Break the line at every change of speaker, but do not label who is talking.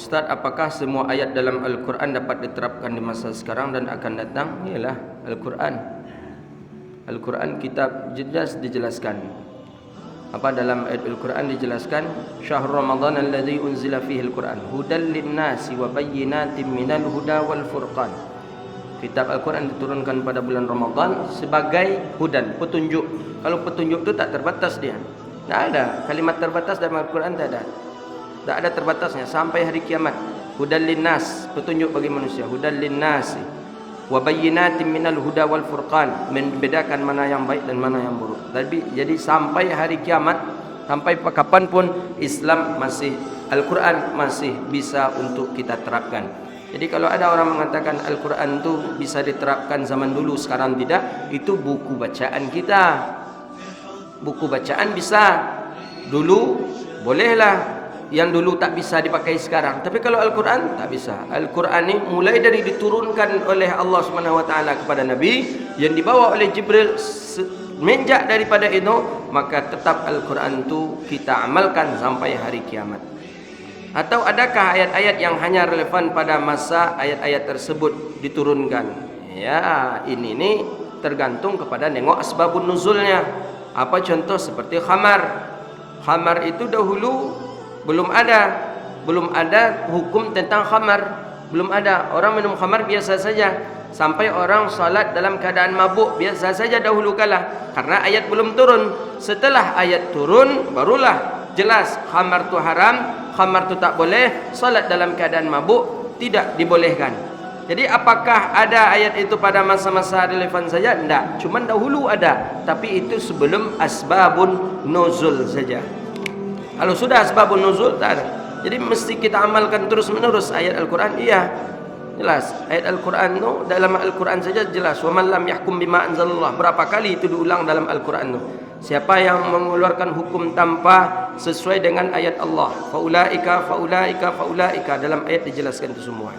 Ustaz, apakah semua ayat dalam Al-Quran dapat diterapkan di masa sekarang dan akan datang? Ialah Al-Quran. Al-Quran kitab jelas dijelaskan. Apa dalam ayat Al-Quran dijelaskan? Syahrul Ramadan alladzi unzila fihi Al-Quran hudal linnasi wa bayyinatin minal huda wal furqan. Kitab Al-Quran diturunkan pada bulan Ramadan sebagai hudan, petunjuk. Kalau petunjuk itu tak terbatas dia. Tak ada kalimat terbatas dalam Al-Quran, tak ada. Tak ada terbatasnya sampai hari kiamat. Hudal linnas, petunjuk bagi manusia. Hudal linnasi wa bayyinatin minal huda wal furqan, membedakan mana yang baik dan mana yang buruk. Jadi sampai hari kiamat, sampai kapanpun Islam masih, Al-Quran masih bisa untuk kita terapkan. Jadi kalau ada orang mengatakan Al-Quran itu bisa diterapkan zaman dulu sekarang tidak, itu buku bacaan kita. Buku bacaan bisa dulu, bolehlah. Yang dulu tak bisa dipakai sekarang. Tapi kalau Al-Quran tak bisa. Al-Quran ini mulai dari diturunkan oleh Allah SWT kepada Nabi, yang dibawa oleh Jibril, semenjak daripada itu, maka tetap Al-Quran itu kita amalkan sampai hari kiamat. Atau adakah ayat-ayat yang hanya relevan pada masa ayat-ayat tersebut diturunkan? Ya, ini tergantung kepada nengok asbabun nuzulnya. Apa contoh seperti khamar. Khamar itu dahulu belum ada hukum tentang khamar, belum ada. Orang minum khamar biasa saja, sampai orang salat dalam keadaan mabuk biasa saja dahulu kala, karena ayat belum turun. Setelah ayat turun barulah jelas khamar tu haram, khamar tu tak boleh, salat dalam keadaan mabuk tidak dibolehkan. Jadi apakah ada ayat itu pada masa-masa relevan saja? Tidak, cuma dahulu ada, tapi itu sebelum asbabun nuzul saja. Kalau sudah asbabun nuzul tak ada. Jadi mesti kita amalkan terus menerus ayat Al-Quran. Iya, jelas ayat Al-Quran itu dalam Al-Quran saja jelas. Wa man lam yahkum bima anzalallah. Berapa kali itu diulang dalam Al-Quran itu? Siapa yang mengeluarkan hukum tanpa sesuai dengan ayat Allah, faulaika dalam ayat dijelaskan itu semua.